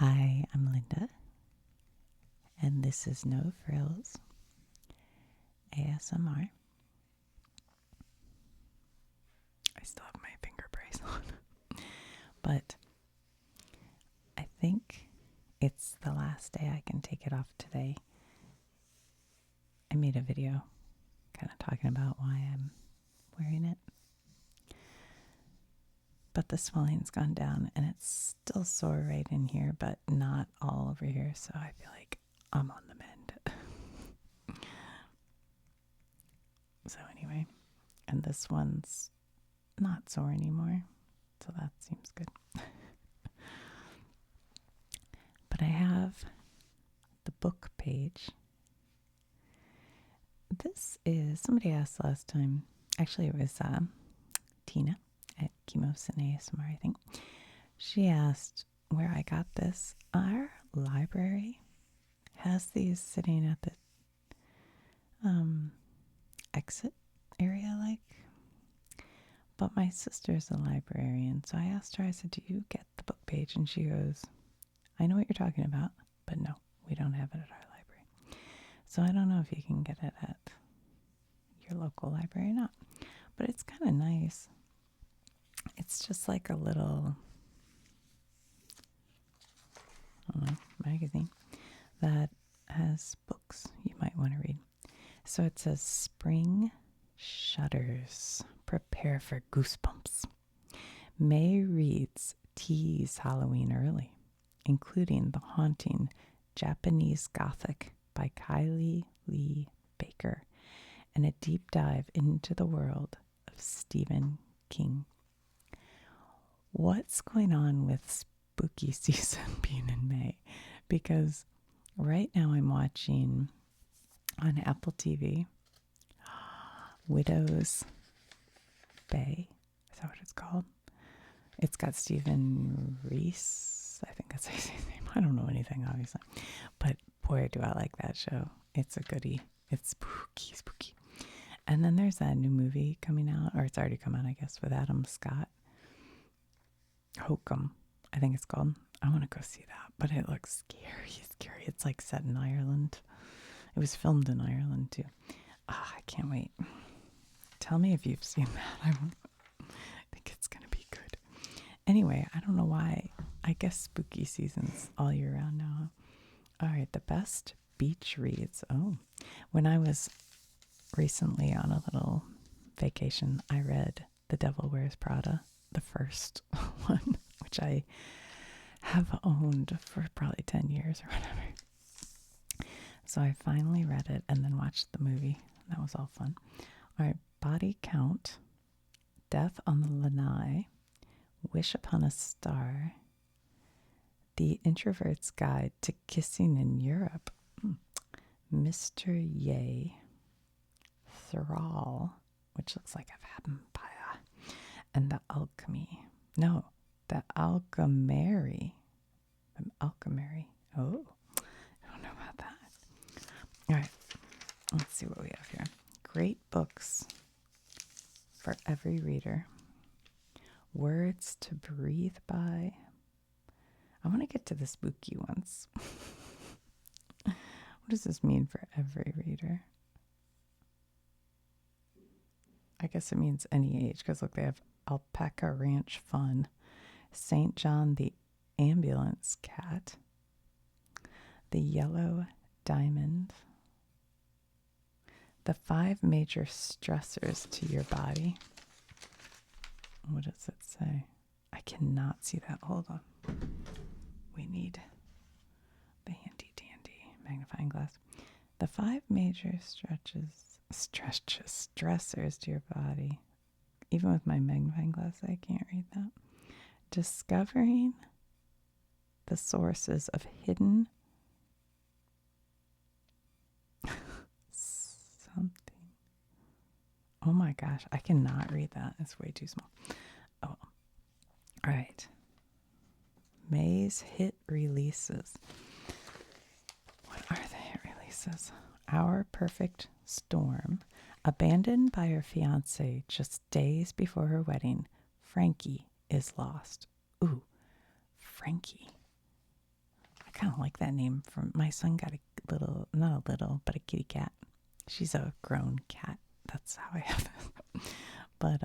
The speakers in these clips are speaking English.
Hi, I'm Linda, and this is No Frills ASMR. I still have my finger brace on, but I think it's the last day I can take it off today. I made a video kind of talking about why I'm wearing it, but the swelling's gone down and it's still sore right in here, but not all over here, so I feel like I'm on the mend. So anyway, and this one's not sore anymore, so that seems good. But I have the BookPage. This is, somebody asked last time, actually it was Tina at Chemos and ASMR, I think. She asked where I got this. Our library has these sitting at the exit area, like. But my sister's a librarian, so I asked her, I said, do you get the BookPage? And she goes, I know what you're talking about, but no, we don't have it at our library. So I don't know if you can get it at your local library or not. But it's kind of nice. It's just like a little, I don't know, magazine that has books you might want to read. So it says Spring Shudders. Prepare for goosebumps. May reads tease Halloween early, including The Haunting Japanese Gothic by Kylie Lee Baker, and a deep dive into the world of Stephen King. What's going on with spooky season being in May? Because right now I'm watching on Apple TV Widow's Bay. Is that what it's called? It's got Stephen Reese. I think that's his name. I don't know anything, obviously. But boy, do I like that show. It's a goodie. It's spooky, spooky. And then there's that new movie coming out, or it's already come out, I guess, with Adam Scott. Hokum, I think it's called. I want to go see that, but it looks scary. It's like set in Ireland. It was filmed in Ireland, too. I can't wait. Tell me if you've seen that. I think it's going to be good. Anyway, I don't know why. I guess spooky season's all year round now. All right, the best beach reads. Oh, when I was recently on a little vacation, I read The Devil Wears Prada, the first one, which I have owned for probably 10 years or whatever. So I finally read it and then watched the movie. That was all fun. All right, Body Count, Death on the Lanai, Wish Upon a Star, The Introvert's Guide to Kissing in Europe, Mr. Yeh, Thrall, which looks like a vampire, and The Alchemy. No, The Alchemary. Alchemary. Oh, I don't know about that. All right, let's see what we have here. Great books for every reader. Words to breathe by. I want to get to the spooky ones. What does this mean for every reader? I guess it means any age, because look, they have Alpaca Ranch Fun, St. John the Ambulance Cat, The Yellow Diamond, The 5 Major Stressors to Your Body. What does it say? I cannot see that. Hold on. We need the handy dandy magnifying glass. The 5 major stressors to your body. Even with my magnifying glass, I can't read that. Discovering the sources of hidden something. Oh my gosh, I cannot read that. It's way too small. Oh, all right. May's hit releases. What are the hit releases? Our Perfect Storm. Abandoned by her fiancé just days before her wedding, Frankie is lost. Ooh, Frankie. kind of like that name. From my son got a little, not a little, but a kitty cat. She's a grown cat. That's how I have it. But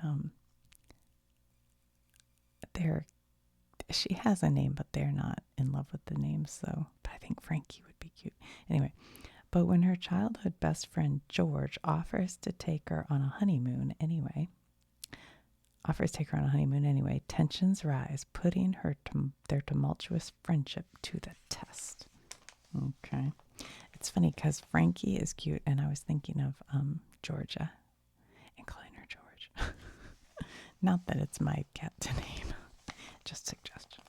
she has a name, but they're not in love with the name. So, but I think Frankie would be cute. Anyway, but when her childhood best friend George offers to take her on a honeymoon anyway, tensions rise, putting their tumultuous friendship to the test. Okay. It's funny because Frankie is cute, and I was thinking of Georgia and calling her George. Not that it's my cat to name, just suggestion.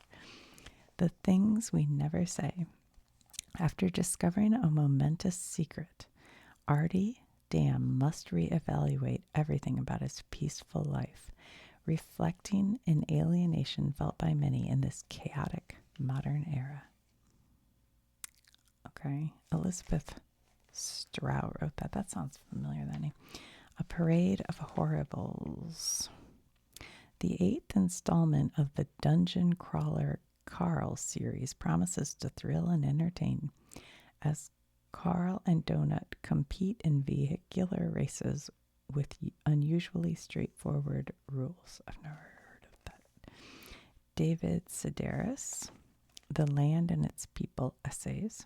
The things we never say. After discovering a momentous secret, Artie Dam must reevaluate everything about his peaceful life, reflecting an alienation felt by many in this chaotic modern era. Okay, Elizabeth Strout wrote that. That sounds familiar, that name. A Parade of Horribles. The 8th installment of the Dungeon Crawler Carl series promises to thrill and entertain as Carl and Donut compete in vehicular races with unusually straightforward rules. I've never heard of that. David Sedaris, The Land and Its People Essays.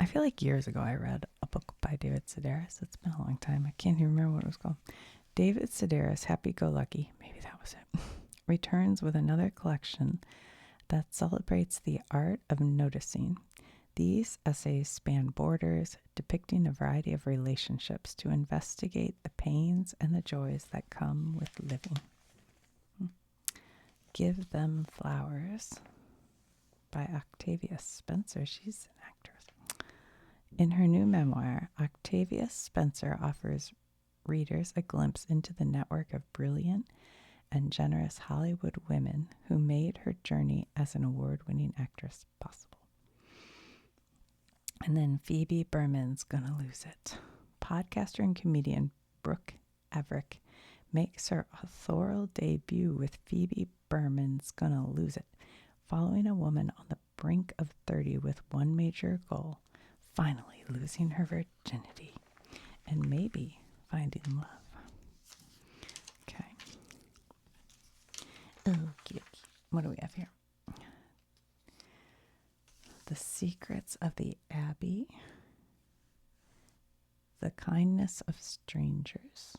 I feel like years ago I read a book by David Sedaris. It's been a long time. I can't even remember what it was called. David Sedaris, Happy Go Lucky, maybe that was it, returns with another collection that celebrates the art of noticing. These essays span borders, depicting a variety of relationships to investigate the pains and the joys that come with living. Give Them Flowers by Octavia Spencer. She's an actress. In her new memoir, Octavia Spencer offers readers a glimpse into the network of brilliant and generous Hollywood women who made her journey as an award-winning actress possible. And then Phoebe Berman's Gonna Lose It. Podcaster and comedian Brooke Averick makes her authorial debut with Phoebe Berman's Gonna Lose It, following a woman on the brink of 30 with one major goal, finally losing her virginity and maybe finding love. Okay. Okay. What do we have here? The Secrets of the Abbey. The Kindness of Strangers.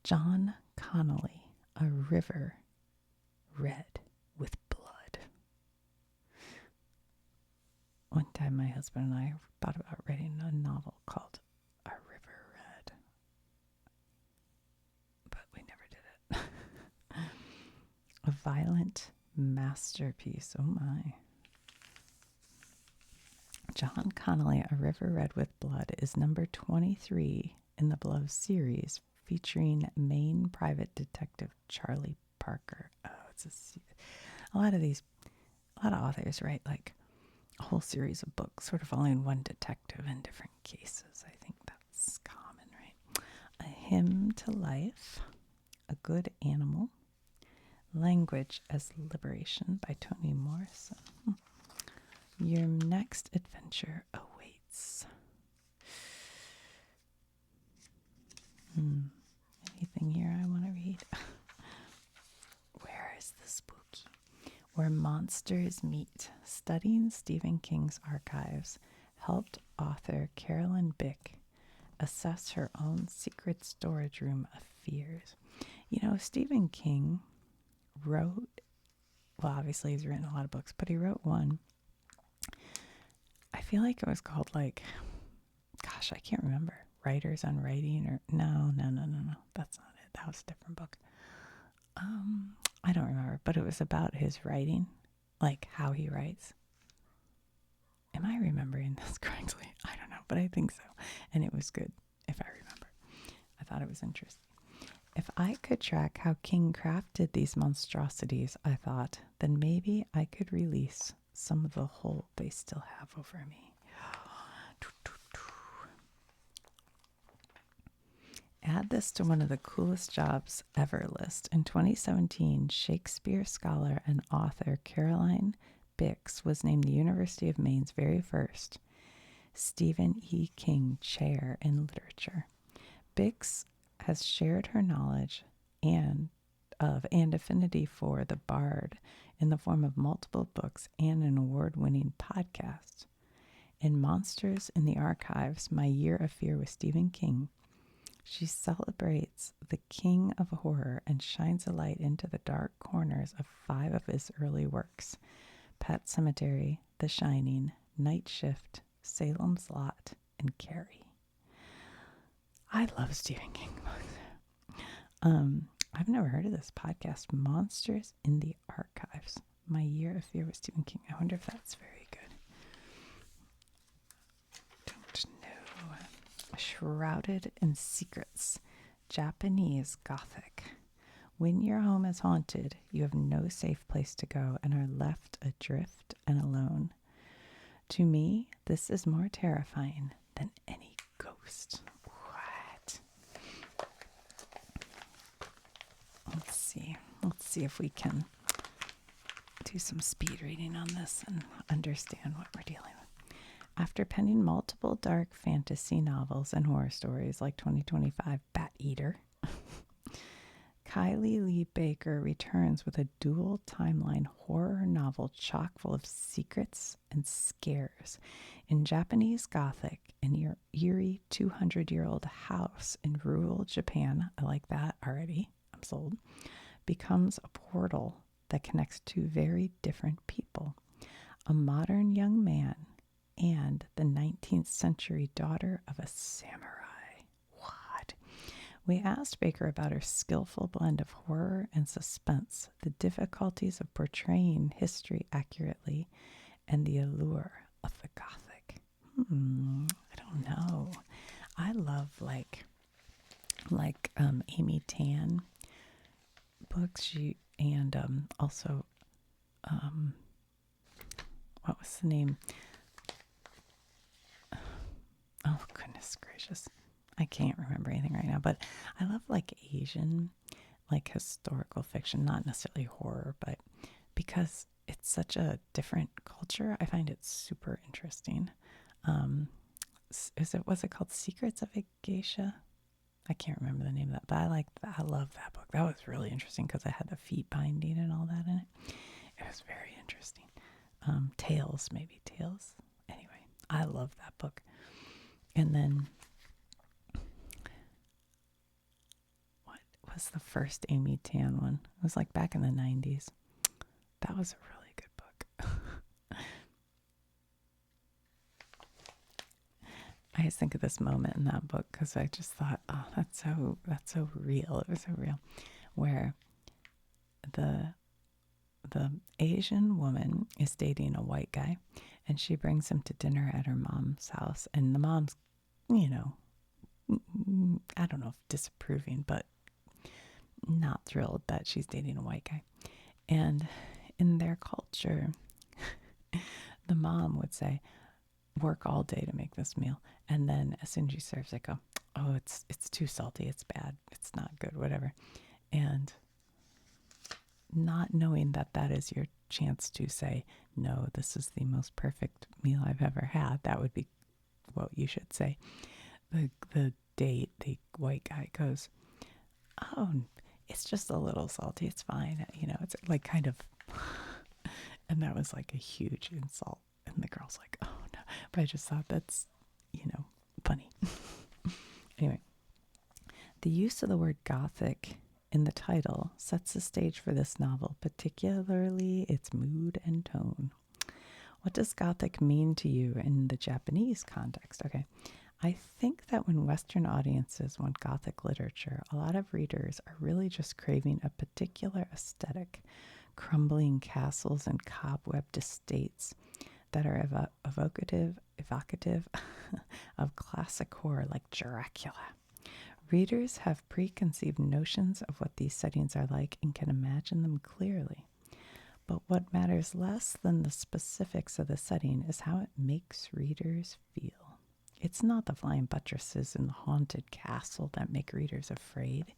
John Connolly, A River Red with Blood. One time my husband and I thought about writing a novel called A River Red, but we never did it. A Violent Masterpiece. Oh my. John Connolly, A River Red with Blood is number 23 in the Beloved series, featuring Maine private detective Charlie Parker. Oh, it's a lot of authors write like a whole series of books, sort of following one detective in different cases. I think that's common, right? A Hymn to Life, A Good Animal, Language as Liberation by Toni Morrison. Your next adventure awaits. Anything here I want to read? Where is the spooky? Where Monsters Meet. Studying Stephen King's archives helped author Carolyn Bick assess her own secret storage room of fears. You know, Stephen King wrote, well, obviously he's written a lot of books, but he wrote one. I feel like it was called like, gosh, I can't remember. Writers on Writing or no. That's not it. That was a different book. I don't remember, but it was about his writing, like how he writes. Am I remembering this correctly? I don't know, but I think so. And it was good, if I remember. I thought it was interesting. If I could track how King crafted these monstrosities, I thought, then maybe I could release some of the hold they still have over me. Add this to one of the coolest jobs ever list. In 2017, Shakespeare scholar and author Caroline Bix was named the University of Maine's very first Stephen E. King Chair in Literature. Bix has shared her knowledge and affinity for the bard in the form of multiple books and an award-winning podcast. In Monsters in the Archives, My Year of Fear with Stephen King, she celebrates the king of horror and shines a light into the dark corners of 5 of his early works: Pet Sematary, The Shining, Night Shift, Salem's Lot, and Carrie. I love Stephen King books. I've never heard of this podcast, Monsters in the Archives, My Year of Fear with Stephen King. I wonder if that's very good. Don't know. Shrouded in Secrets, Japanese Gothic. When your home is haunted, you have no safe place to go and are left adrift and alone. To me, this is more terrifying than any ghost. What? Let's see if we can do some speed reading on this and understand what we're dealing with. After penning multiple dark fantasy novels and horror stories like 2025 Bat Eater, Kylie Lee Baker returns with a dual timeline horror novel chock full of secrets and scares. In Japanese Gothic, an eerie 200-year-old house in rural Japan, I like that already, I'm sold, becomes a portal that connects two very different people: a modern young man and the 19th century daughter of a samurai. What? We asked Baker about her skillful blend of horror and suspense, the difficulties of portraying history accurately, and the allure of the Gothic. I don't know. I love like Amy Tan books. Also what was the name? Oh, goodness gracious. I can't remember anything right now, but I love like Asian, like historical fiction, not necessarily horror, but because it's such a different culture, I find it super interesting. Was it called Secrets of a Geisha? I can't remember the name of that, but I love that book. That was really interesting because I had the feet binding and all that in it. It was very interesting. Tales. Anyway, I love that book. And then, what was the first Amy Tan one? It was like back in the 90s. That was a really good book. I just think of this moment in that book because I just thought, oh, that's so real. It was so real, where the Asian woman is dating a white guy, and she brings him to dinner at her mom's house, and the mom's, I don't know if disapproving, but not thrilled that she's dating a white guy. And in their culture, the mom would say, work all day to make this meal, and then as soon as she serves it, go, oh, it's too salty, it's bad, it's not good, whatever. And not knowing that is your chance to say, no, this is the most perfect meal I've ever had. That would be what you should say. The white guy goes, oh, it's just a little salty, it's fine. It's like kind of, and that was like a huge insult. And the girl's like, oh no. But I just thought that's, funny. Anyway, the use of the word Gothic in the title sets the stage for this novel, particularly its mood and tone. What does Gothic mean to you in the Japanese context? Okay, I think that when Western audiences want Gothic literature, a lot of readers are really just craving a particular aesthetic, crumbling castles and cobwebbed estates that are evocative of classic horror like Dracula. Readers have preconceived notions of what these settings are like and can imagine them clearly. But what matters less than the specifics of the setting is how it makes readers feel. It's not the flying buttresses in the haunted castle that make readers afraid.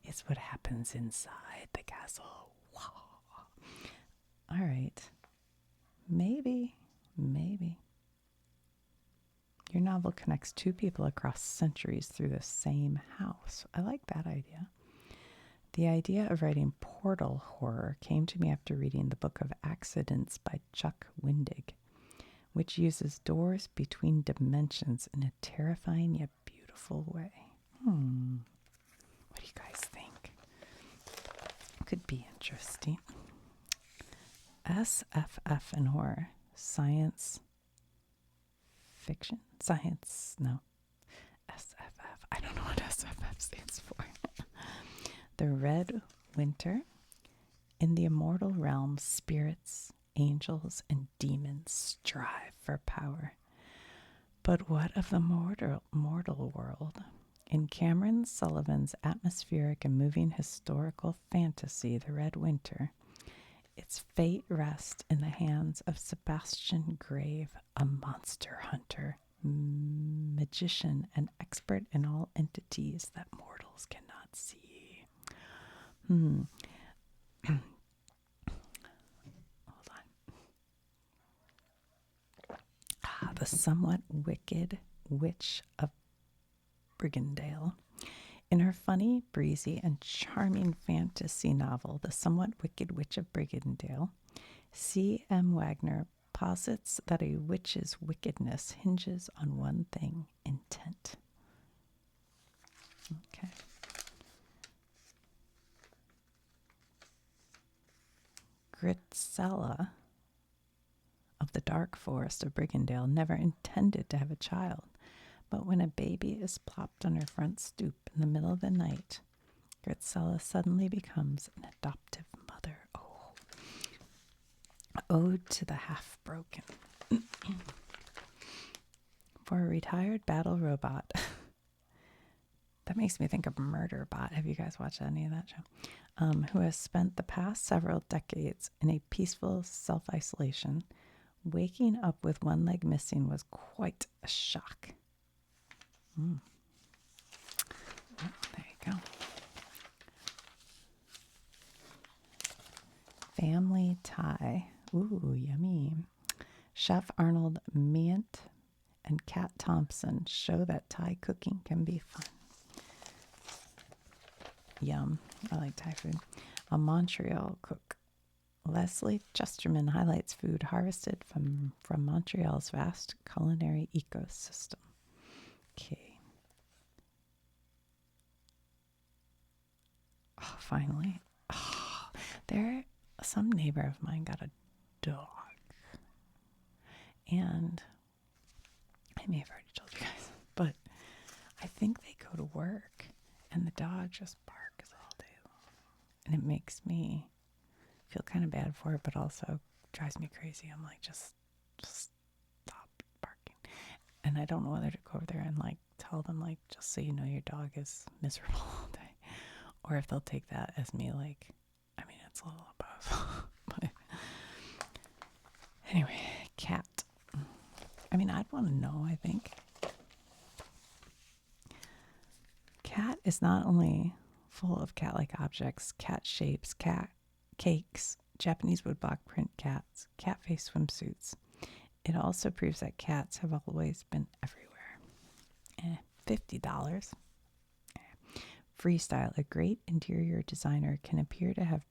It's what happens inside the castle. Wow. All right. Maybe. Your novel connects two people across centuries through the same house. I like that idea. The idea of writing portal horror came to me after reading the Book of Accidents by Chuck Wendig, which uses doors between dimensions in a terrifying yet beautiful way. What do you guys think? Could be interesting. SFF and horror. Science fiction? No. SFF. I don't know what SFF stands for. The Red Winter. In the immortal realm, spirits, angels, and demons strive for power. But what of the mortal world? In Cameron Sullivan's atmospheric and moving historical fantasy, The Red Winter, its fate rests in the hands of Sebastian Grave, a monster hunter, magician, and expert in all entities that mortals cannot see. Hold on. The somewhat wicked witch of Brigandale. In her funny, breezy, and charming fantasy novel, The Somewhat Wicked Witch of Brigandale, C.M. Wagner posits that a witch's wickedness hinges on one thing: intent. Okay. Gritzella of the dark forest of Brigandale never intended to have a child, but when a baby is plopped on her front stoop in the middle of the night, Gritzella suddenly becomes an adoptive mother. Oh, ode to the half-broken. For a retired battle robot, that makes me think of Murderbot. Have you guys watched any of that show? Who has spent the past several decades in a peaceful self-isolation, waking up with one leg missing was quite a shock. Oh, there you go. Family Tie. Ooh, yummy. Chef Arnold Meant and Kat Thompson show that Thai cooking can be fun. Yum. I like Thai food. A Montreal cook. Leslie Chesterman highlights food harvested from Montreal's vast culinary ecosystem. Okay. Oh, finally. Oh, some neighbor of mine got a dog. And I may have already told you guys, but I think they go to work and the dog just barks all day long. And it makes me feel kind of bad for it, but also drives me crazy. I'm like, just stop barking. And I don't know whether to go over there and like tell them, like, just so you know, your dog is miserable all day, or if they'll take that as me like, I mean, it's a little above. But anyway, cat. I mean, I'd want to know, I think. Cat is not only full of cat-like objects, cat shapes, cat cakes, Japanese woodblock print cats, cat face swimsuits. It also proves that cats have always been everywhere. $50. Freestyle. A great interior designer can appear to have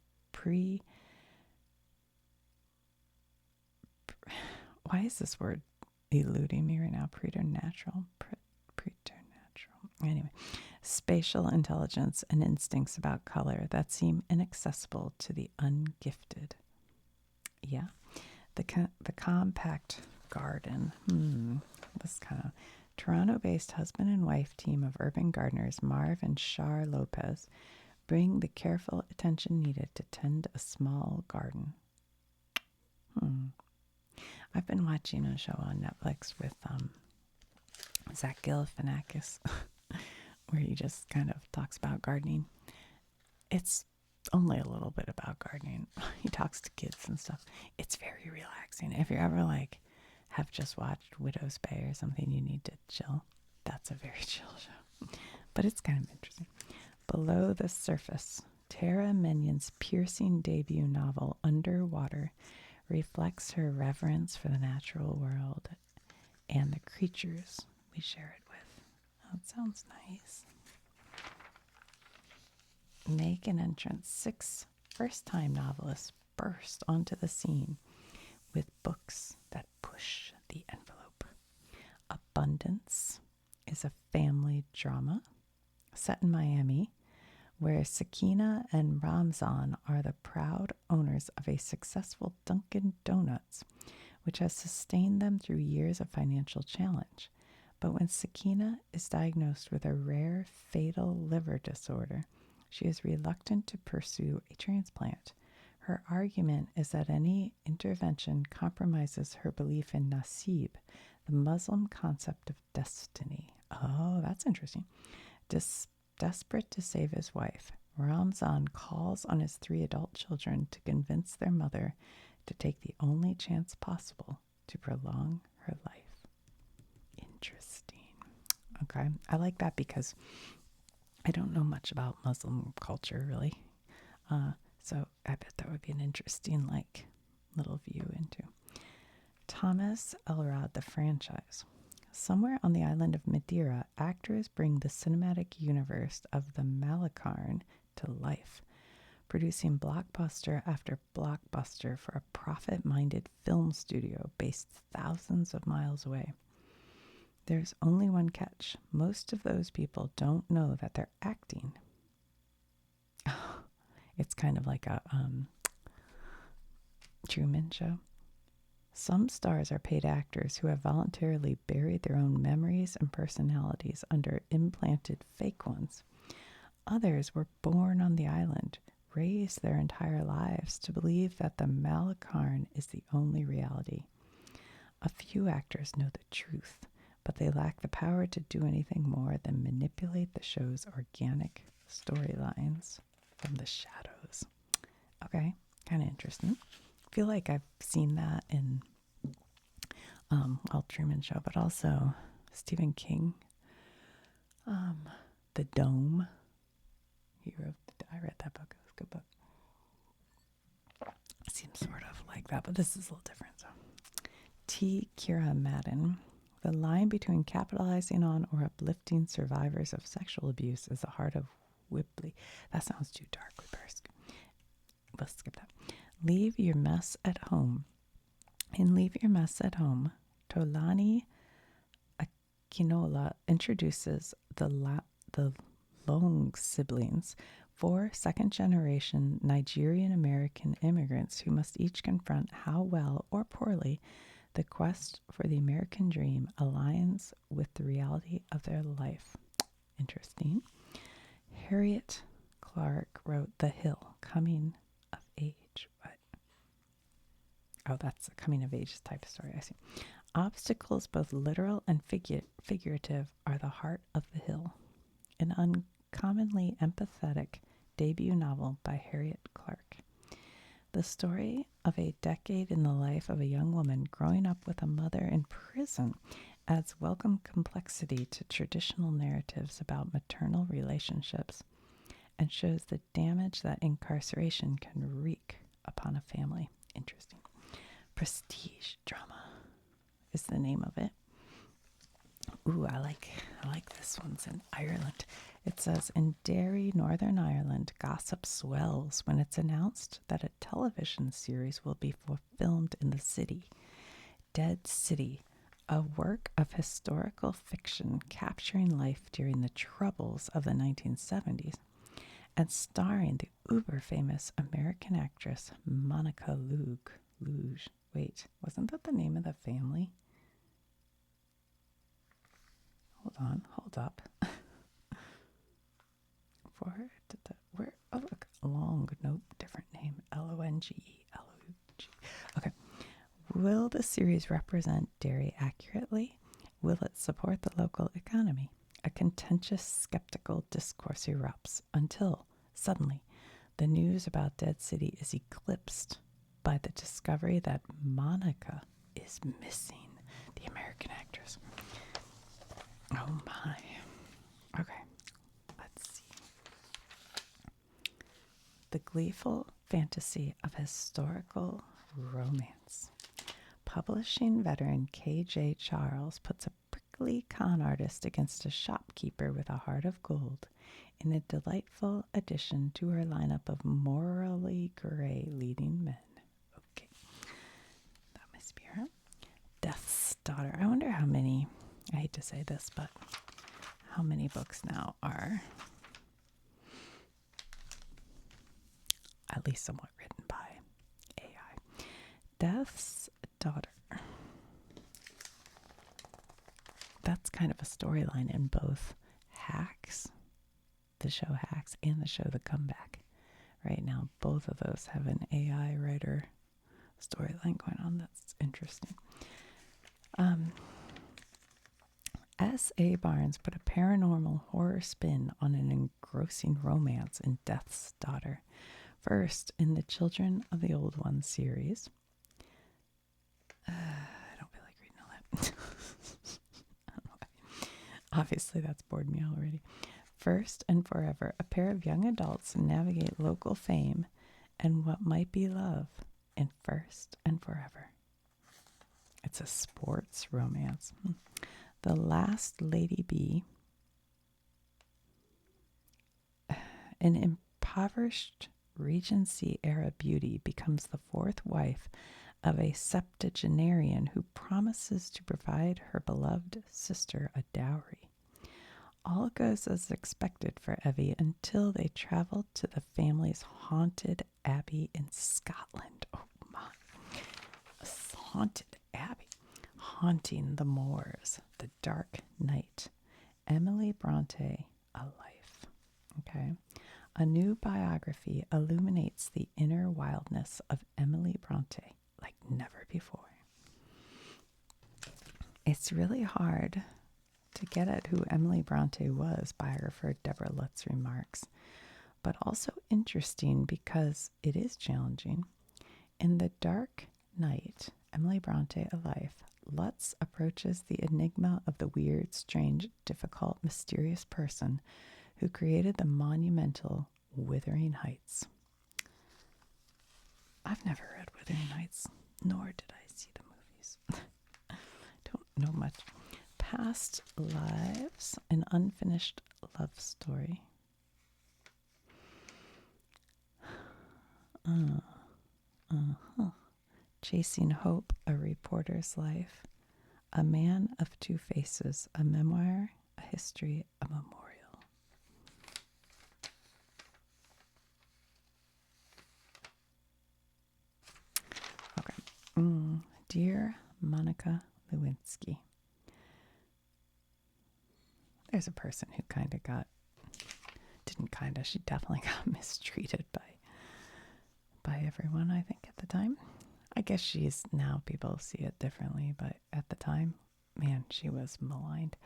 why is this word eluding me right now? Preternatural. Anyway, spatial intelligence and instincts about color that seem inaccessible to the ungifted. Yeah. The compact garden. This kind of Toronto-based husband and wife team of urban gardeners, Marv and Shar Lopez, bring the careful attention needed to tend a small garden. I've been watching a show on Netflix with Zach Galifianakis, where he just kind of talks about gardening. It's only a little bit about gardening. He talks to kids and stuff. It's very relaxing. If you're ever like have just watched Widow's Bay or something, you need to chill. That's a very chill show. But it's kind of interesting. Below the Surface, Tara Menyon's piercing debut novel, Underwater, reflects her reverence for the natural world and the creatures we share it with. Oh, it sounds nice. Make an entrance. 6 first-time novelists burst onto the scene with books that push the envelope. Abundance is a family drama set in Miami, where Sakina and Ramzan are the proud owners of a successful Dunkin' Donuts, which has sustained them through years of financial challenge. But when Sakina is diagnosed with a rare, fatal liver disorder, she is reluctant to pursue a transplant. Her argument is that any intervention compromises her belief in Nasib, the Muslim concept of destiny. Oh, that's interesting. Desperate to save his wife, Ramzan calls on his 3 adult children to convince their mother to take the only chance possible to prolong her life. Interesting. Okay, I like that because I don't know much about Muslim culture, really. So I bet that would be an interesting, little view into. Thomas Elrod, the franchise. Somewhere on the island of Madeira, actors bring the cinematic universe of the Malakarn to life, producing blockbuster after blockbuster for a profit-minded film studio based thousands of miles away. There's only one catch. Most of those people don't know that they're acting. It's kind of like a Truman Show. Some stars are paid actors who have voluntarily buried their own memories and personalities under implanted fake ones. Others were born on the island, raised their entire lives to believe that the Malakarn is the only reality. A few actors know the truth, but they lack the power to do anything more than manipulate the show's organic storylines from the shadows. Okay, kind of interesting. I feel like I've seen that in Truman Show, but also Stephen King. The Dome. I read that book. It was a good book. Seems sort of like that, but this is a little different. So. T. Kira Madden. The line between capitalizing on or uplifting survivors of sexual abuse is the heart of Whibley. That sounds too dark. We'll skip that. Leave Your Mess at Home. In Leave Your Mess at Home, Tolani Akinola introduces the Long siblings, 4 second-generation Nigerian-American immigrants who must each confront how well or poorly the quest for the American dream aligns with the reality of their life. Interesting. Harriet Clark wrote The Hill, Coming of Age. What? Oh, that's a coming-of-age type of story, I see. Obstacles, both literal and figurative, are the heart of The Hill. An uncommonly empathetic debut novel by Harriet Clark. The story of a decade in the life of a young woman growing up with a mother in prison adds welcome complexity to traditional narratives about maternal relationships and shows the damage that incarceration can wreak upon a family. Interesting. Prestige drama is the name of it. Ooh, I like this one's in Ireland. It says, in Derry, Northern Ireland, gossip swells when it's announced that a television series will be filmed in the city. Dead City, a work of historical fiction capturing life during the troubles of the 1970s and starring the uber-famous American actress Monica Luge. Wait, wasn't that the name of the family? Hold up. Where? Oh, look, long, nope, different name. Longe. Okay. Will the series represent Derry accurately? Will it support the local economy? A contentious, skeptical discourse erupts until, suddenly, the news about Dead City is eclipsed by the discovery that Monica is missing. Oh my. Okay, let's see. The gleeful fantasy of historical romance. Publishing veteran K.J. Charles puts a prickly con artist against a shopkeeper with a heart of gold in a delightful addition to her lineup of morally gray leading men. Okay, that must be her. Death's Daughter. I wonder how many, I hate to say this, but how many books now are at least somewhat written by AI. Death's Daughter. That's kind of a storyline in both Hacks, the show Hacks, and the show The Comeback. Right now, both of those have an AI writer storyline going on. That's interesting. S.A. Barnes put a paranormal horror spin on an engrossing romance in Death's Daughter. First, in the Children of the Old Ones series. I don't feel like reading all that. I don't know why. Obviously, that's bored me already. First and forever, a pair of young adults navigate local fame and what might be love in First and Forever. It's a sports romance. The Last Lady Bee, an impoverished Regency-era beauty, becomes the fourth wife of a septuagenarian who promises to provide her beloved sister a dowry. All goes as expected for Evie until they travel to the family's haunted abbey in Scotland. Oh my. A haunted abbey. Haunting the moors. The Dark Knight. Emily Bronte, A Life. Okay. A new biography illuminates the inner wildness of Emily Bronte like never before. It's really hard to get at who Emily Bronte was, biographer Deborah Lutz remarks, but also interesting because it is challenging. In The Dark Knight, Emily Bronte, A Life, Lutz approaches the enigma of the weird, strange, difficult, mysterious person who created the monumental Wuthering Heights. I've never read Wuthering Heights, nor did I see the movies. Don't know much. Past Lives, an unfinished love story. Chasing Hope, a reporter's life. A Man of Two Faces, a memoir, a history, a memorial. Okay. Dear Monica Lewinsky. There's a person who she definitely got mistreated by everyone, I think, at the time. I guess now people see it differently, but at the time, man, she was maligned.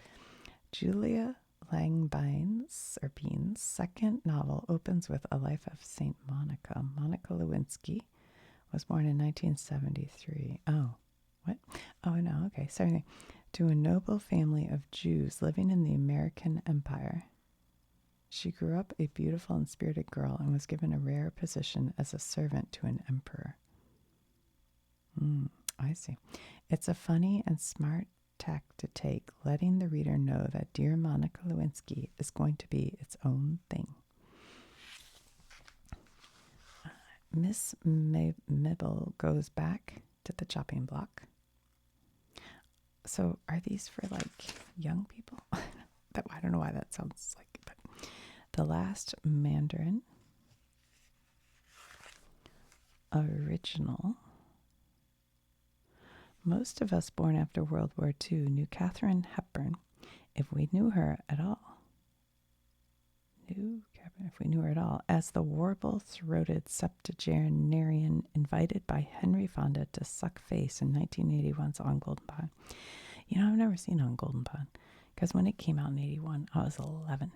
Julia Langbine's Bean's second novel opens with A Life of Saint Monica. Monica Lewinsky was born in 1973. Oh, what? Oh, no, okay, sorry. To a noble family of Jews living in the American Empire. She grew up a beautiful and spirited girl and was given a rare position as a servant to an emperor. I see. It's a funny and smart tack to take, letting the reader know that Dear Monica Lewinsky is going to be its own thing. Miss Mibble goes back to the chopping block. So are these for young people? I don't know why that sounds like, but The Last Mandarin. Original. Most of us born after World War II knew Katharine Hepburn, if we knew her at all. As the warble-throated septuagenarian invited by Henry Fonda to suck face in 1981's On Golden Pond. I've never seen On Golden Pond, because when it came out in 81, I was 11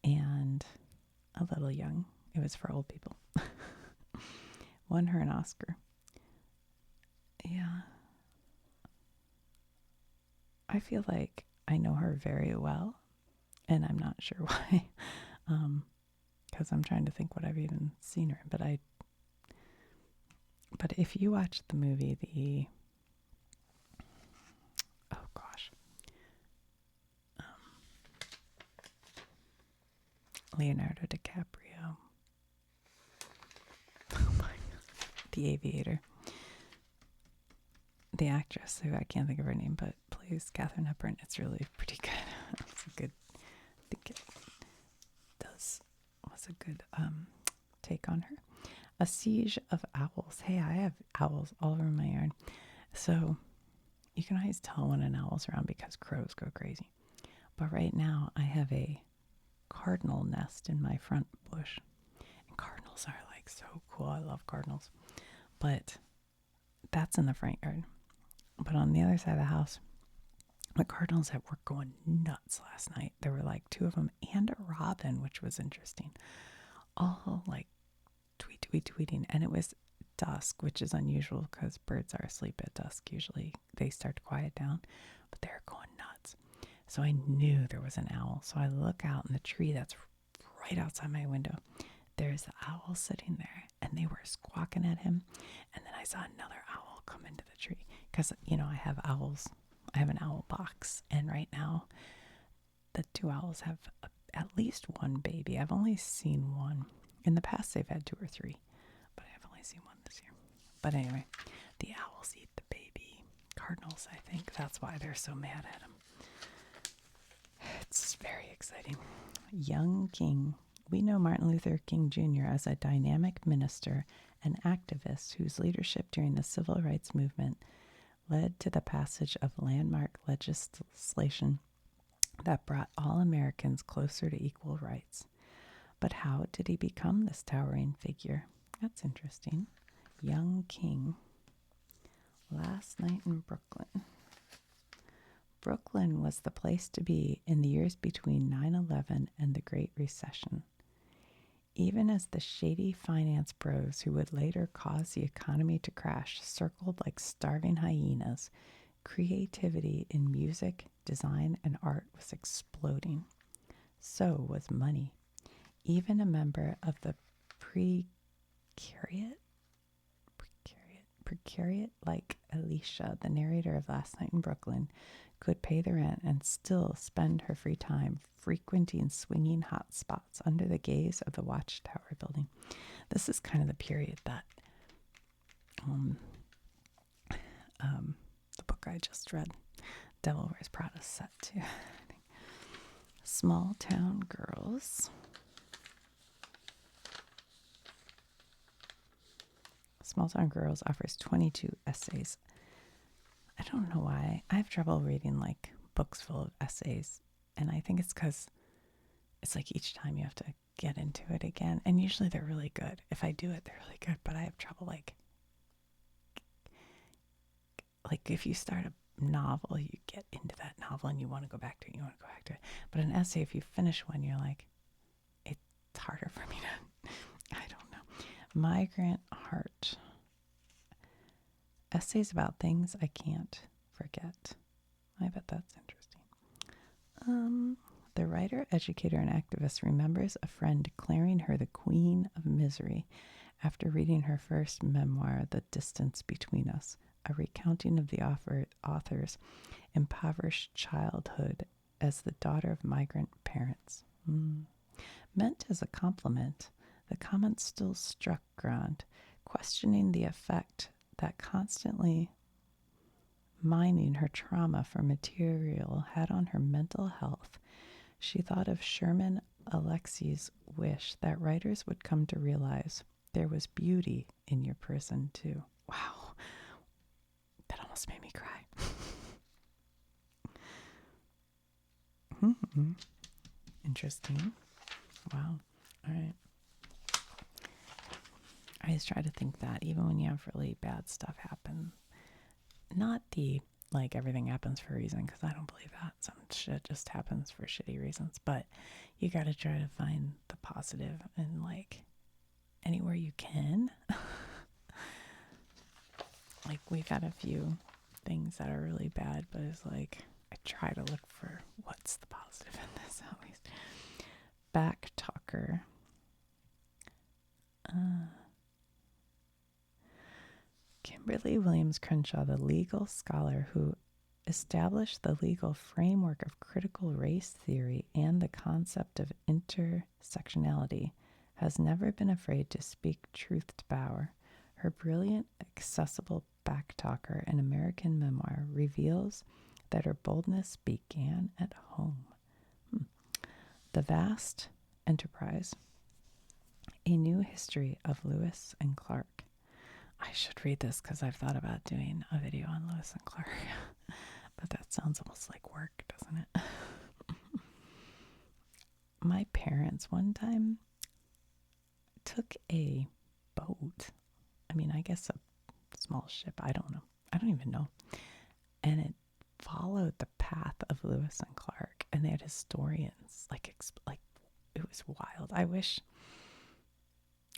and a little young. It was for old people. Won her an Oscar. Yeah. I feel like I know her very well, and I'm not sure why. Because I'm trying to think what I've even seen her in. But if you watch the movie, oh gosh, Leonardo DiCaprio, oh my God, The Aviator, the actress who I can't think of her name, but plays Katharine Hepburn. It's really pretty good. It's a good, I think it was a good take on her. A Siege of Owls. Hey, I have owls all over my yard. So you can always tell when an owl's around because crows go crazy. But right now I have a cardinal nest in my front bush. And cardinals are like so cool. I love cardinals. But that's in the front yard. But on the other side of the house, the cardinals were going nuts last night. There were like 2 of them and a robin, which was interesting. All like tweeting. And it was dusk, which is unusual because birds are asleep at dusk. Usually they start to quiet down, but they're going nuts. So I knew there was an owl. So I look out in the tree that's right outside my window. There's the owl sitting there, and they were squawking at him. And then I saw another owl come into the tree because, I have owls. I have an owl box, and right now the 2 owls have at least 1 baby. I've only seen 1. In the past, they've had 2 or 3, but I've only seen 1 this year. But anyway, the owls eat the baby cardinals, I think. That's why they're so mad at him. It's very exciting. Young King. We know Martin Luther King Jr. as a dynamic minister and activist whose leadership during the civil rights movement led to the passage of landmark legislation that brought all Americans closer to equal rights. But how did he become this towering figure? That's interesting. Young King. Last night in Brooklyn. Brooklyn was the place to be in the years between 9/11 and the Great Recession. Even as the shady finance bros who would later cause the economy to crash circled like starving hyenas, creativity in music, design, and art was exploding. So was money. Even a member of the precariat like Alicia, the narrator of Last Night in Brooklyn, could pay the rent and still spend her free time frequenting swinging hot spots under the gaze of the Watchtower building. This is kind of the period that the book I just read, Devil Wears Prada, set to. Small Town Girls. Small Town Girls offers 22 essays. I don't know why. I have trouble reading like books full of essays, and I think it's because it's like each time you have to get into it again, and usually they're really good. If I do it, they're really good, but I have trouble like if you start a novel, you get into that novel and you want to go back to it, But an essay, if you finish one, you're like, it's harder for me to, I don't know. Migrant Heart. Essays about things I can't forget. I bet that's interesting. The writer, educator, and activist remembers a friend declaring her the queen of misery after reading her first memoir, The Distance Between Us, a recounting of the author's impoverished childhood as the daughter of migrant parents. Meant as a compliment, the comment still struck Grant, questioning the effect that constantly mining her trauma for material had on her mental health. She thought of Sherman Alexie's wish that writers would come to realize there was beauty in your prison too. Wow, that almost made me cry. Interesting. Wow. All right. I always try to think that even when you have really bad stuff happen, not the like everything happens for a reason, because I don't believe that. Some shit just happens for shitty reasons, but you got to try to find the positive and like anywhere you can. Like we've had a few things that are really bad, but it's like I try to look for what's the positive in this at least. Back talker. Kimberly Williams Crenshaw, the legal scholar who established the legal framework of critical race theory and the concept of intersectionality, has never been afraid to speak truth to power. Her brilliant, accessible backtalker, an American memoir, reveals that her boldness began at home. The Vast Enterprise, A New History of Lewis and Clark. I should read this because I've thought about doing a video on Lewis and Clark. But that sounds almost like work, doesn't it? My parents one time took a boat. I mean, I guess a small ship. I don't know. I don't even know. And it followed the path of Lewis and Clark. And they had historians. Like it was wild. I wish...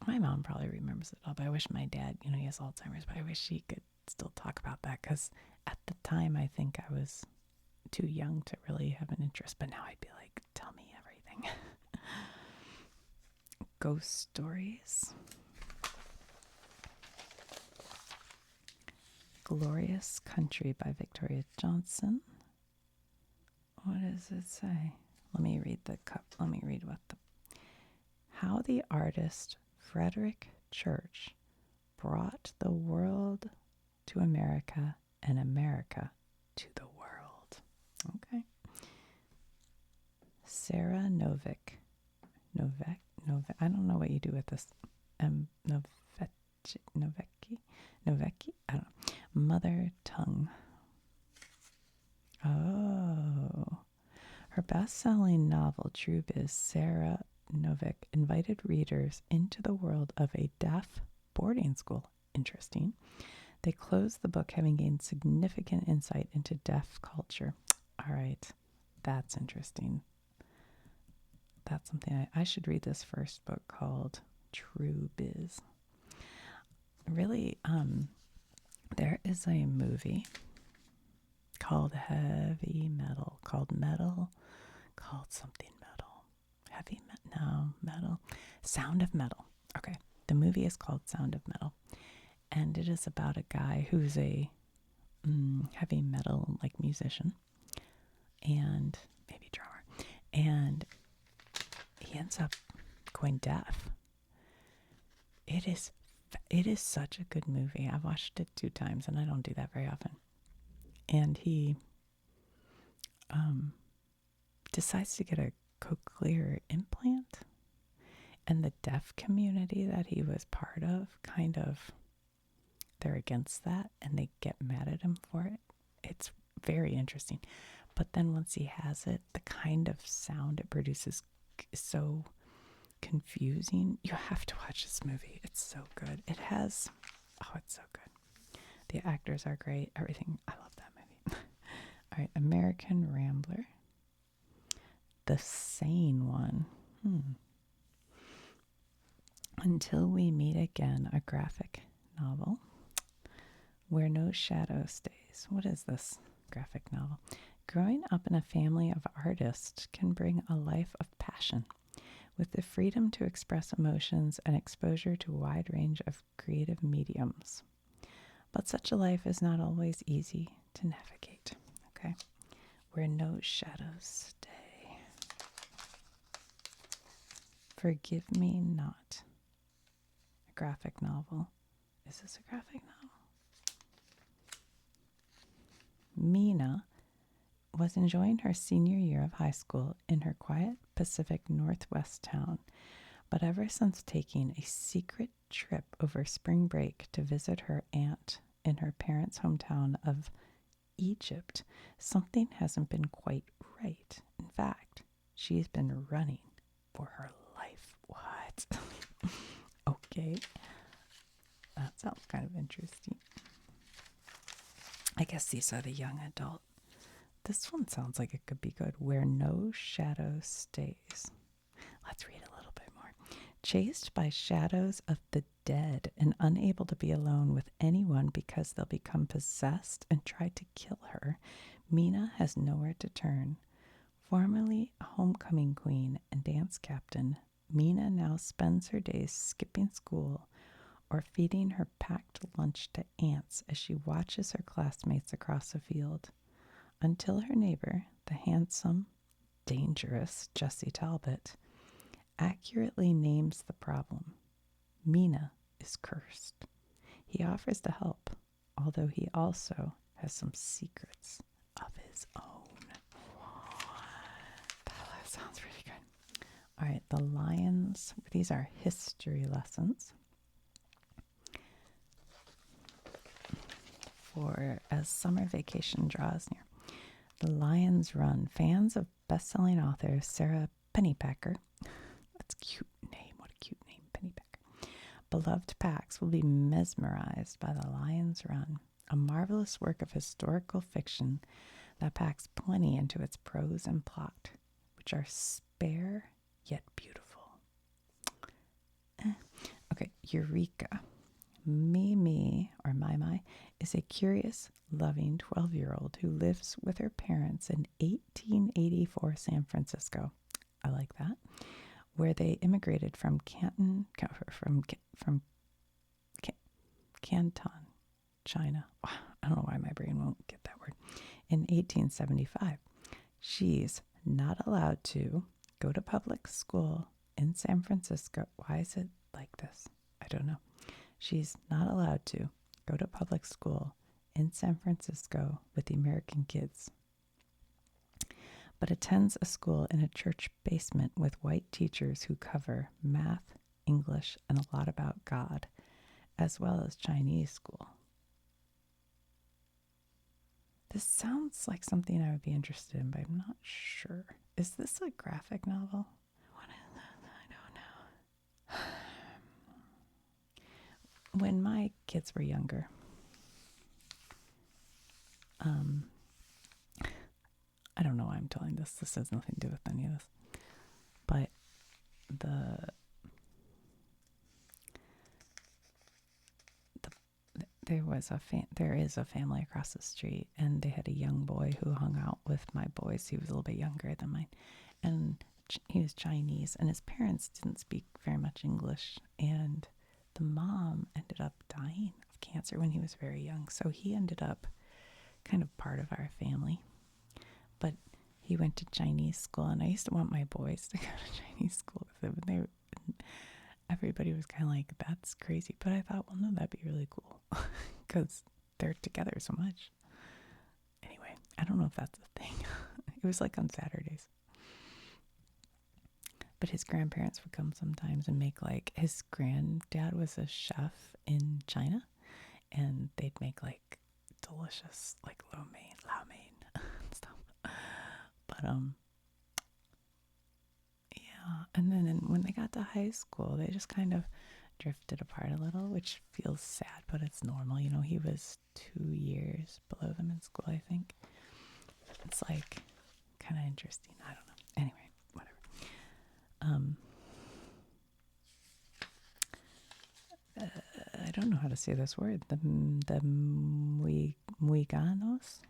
My mom probably remembers it all, but I wish my dad, he has Alzheimer's, but I wish he could still talk about that because at the time I think I was too young to really have an interest, but now I'd be like, tell me everything. Ghost Stories. Glorious Country by Victoria Johnson. What does it say? Let me read How the artist Frederick Church brought the world to America and America to the world. Okay. Sarah Novak. I don't know what you do with this. Novecki? I don't know. Mother Tongue. Oh. Her best-selling novel, True Biz, Sarah Novak invited readers into the world of a deaf boarding school. Interesting. They closed the book having gained significant insight into deaf culture. All right. That's interesting. That's something I should read this first book called True Biz. Really, there is a movie called Heavy Metal, called something metal. Metal. Sound of Metal. Okay. The movie is called Sound of Metal. And it is about a guy who's a heavy metal musician and maybe drummer. And he ends up going deaf. It is such a good movie. I've watched it 2 times and I don't do that very often. And he decides to get a cochlear implant, and the deaf community that he was part of they're against that and they get mad at him for it. It's very interesting. But then once he has it, the kind of sound it produces is so confusing. You have to watch this movie. It's so good. It's so good. The actors are great. Everything. I love that movie. All right, American Rambler. The Sane One. Until We Meet Again, a graphic novel. Where No Shadow Stays. What is this graphic novel? Growing up in a family of artists can bring a life of passion, with the freedom to express emotions and exposure to a wide range of creative mediums. But such a life is not always easy to navigate. Okay? Where No Shadows Stay. Forgive Me Not. A graphic novel. Is this a graphic novel? Mina was enjoying her senior year of high school in her quiet Pacific Northwest town, but ever since taking a secret trip over spring break to visit her aunt in her parents' hometown of Egypt, something hasn't been quite right. In fact, she's been running for her life. What? Okay. That sounds kind of interesting. I guess these are the young adult. This one sounds like it could be good. Where No Shadow Stays. Let's read a little bit more. Chased by shadows of the dead and unable to be alone with anyone because they'll become possessed and try to kill her, Mina has nowhere to turn. Formerly a homecoming queen and dance captain, Mina now spends her days skipping school or feeding her packed lunch to ants as she watches her classmates across a field, until her neighbor, the handsome, dangerous Jesse Talbot, accurately names the problem. Mina is cursed. He offers to help, although he also has some secrets of his own. That sounds really good. All right, the lions. These are history lessons for as summer vacation draws near. The Lions Run. Fans of best-selling author Sarah Pennypacker. That's a cute name. What a cute name, Pennypacker. Beloved packs will be mesmerized by The Lions Run, a marvelous work of historical fiction that packs plenty into its prose and plot, which are spare yet beautiful. Okay, Eureka. Mimi, or Mai, is a curious, loving 12-year-old who lives with her parents in 1884 San Francisco. I like that. Where they immigrated from Canton, China. I don't know why my brain won't get that word. In 1875. She's not allowed to go to public school in San Francisco. Why is it like this? I don't know. She's not allowed to go to public school in San Francisco with the American kids, but attends a school in a church basement with white teachers who cover math, English, and a lot about God, as well as Chinese school. This sounds like something I would be interested in, but I'm not sure. Is this a graphic novel? What is that? I don't know. When my kids were younger, I don't know why I'm telling this. This has nothing to do with any of this. But there is a family across the street, and they had a young boy who hung out with my boys. He was a little bit younger than mine, and he was Chinese, and his parents didn't speak very much English, and the mom ended up dying of cancer when he was very young, so he ended up kind of part of our family. But he went to Chinese school, and I used to want my boys to go to Chinese school with him, and everybody was kind of like, that's crazy. But I thought, well, no, that'd be really cool because they're together so much. Anyway, I don't know if that's a thing. It was like on Saturdays. But his grandparents would come sometimes and make, like, his granddad was a chef in China, and they'd make like delicious like lo mein and stuff. But yeah, and then when they got to high school, they just kind of drifted apart a little, which feels sad, but it's normal. You know, he was 2 years below them in school, I think. It's like kind of interesting. I don't know. Anyway, whatever. I don't know how to say this word. The Miguanos.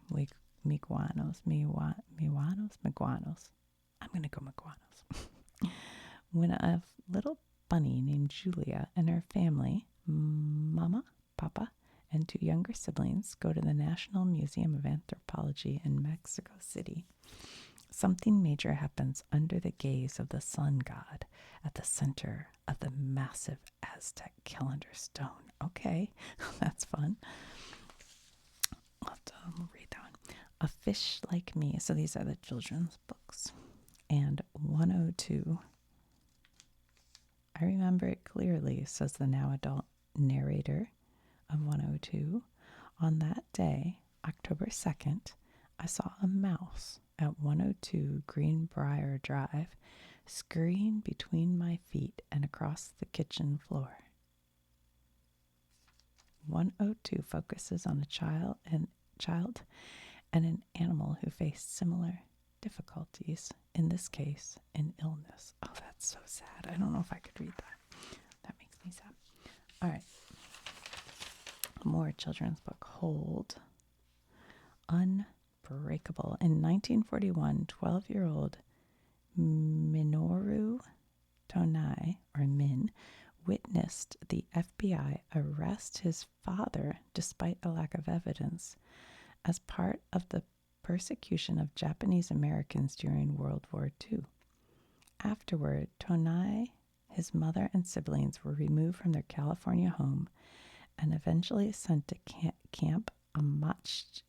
I'm going to go Miguanos. When a little bunny named Julia and her family, Mama, Papa, and 2 younger siblings, go to the National Museum of Anthropology in Mexico City, something major happens under the gaze of the sun god at the center of the massive Aztec calendar stone. Okay, that's fun. I'll have to read that one. A Fish Like Me. So these are the children's books. And 102. I remember it clearly, says the now adult narrator of 102. On that day, October 2nd, I saw a mouse at 102 Greenbrier Drive scurrying between my feet and across the kitchen floor. 102 focuses on a child and an animal who face similar difficulties, in this case, in illness. Oh, that's so sad. I don't know if I could read that. That makes me sad. All right. More children's book. Hold. Unbreakable. In 1941, 12-year-old Minoru Tonai, or Min, witnessed the FBI arrest his father despite a lack of evidence as part of the persecution of Japanese Americans during World War II. Afterward, Tonai, his mother, and siblings were removed from their California home and eventually sent to Camp Amachi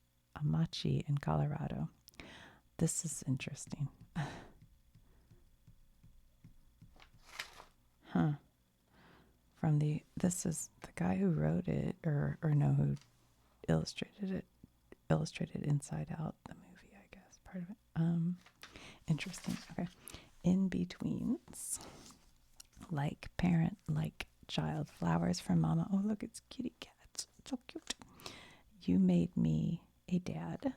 in Colorado. This is interesting. Huh. This is the guy who wrote it, or no, who illustrated Inside Out, the movie, I guess, part of it. Interesting. Okay. In betweens. Like parent, like child. Flowers from mama. Oh, look, it's kitty cats. So cute. You made me a dad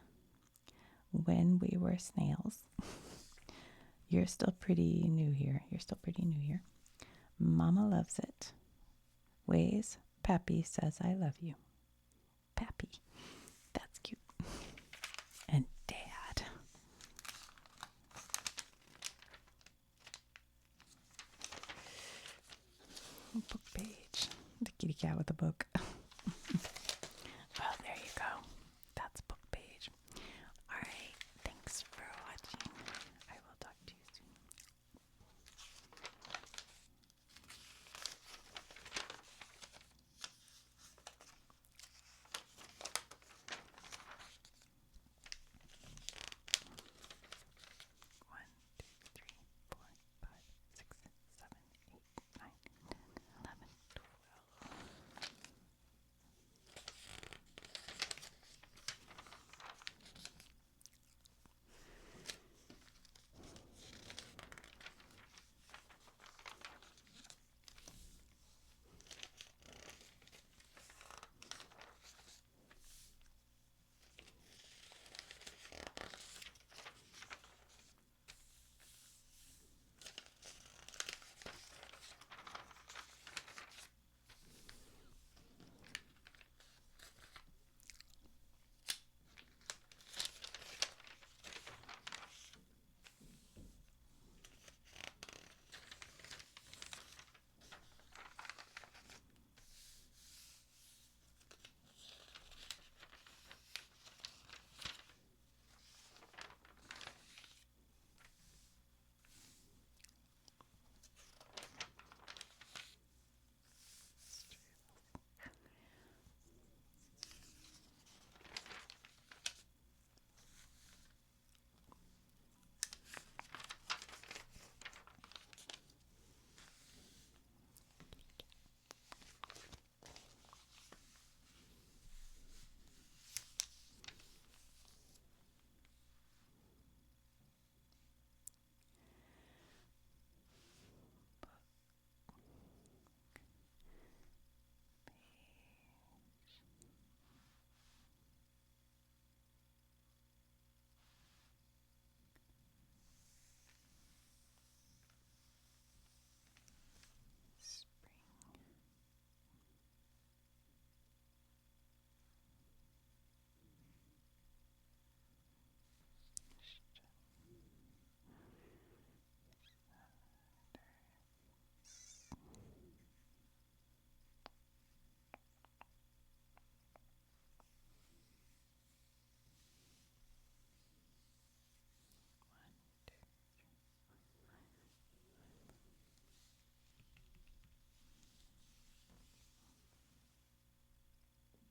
when we were snails. You're still pretty new here. Mama loves it. Ways Pappy says I love you. Pappy. That's cute. And Dad. BookPage. The kitty cat with the book.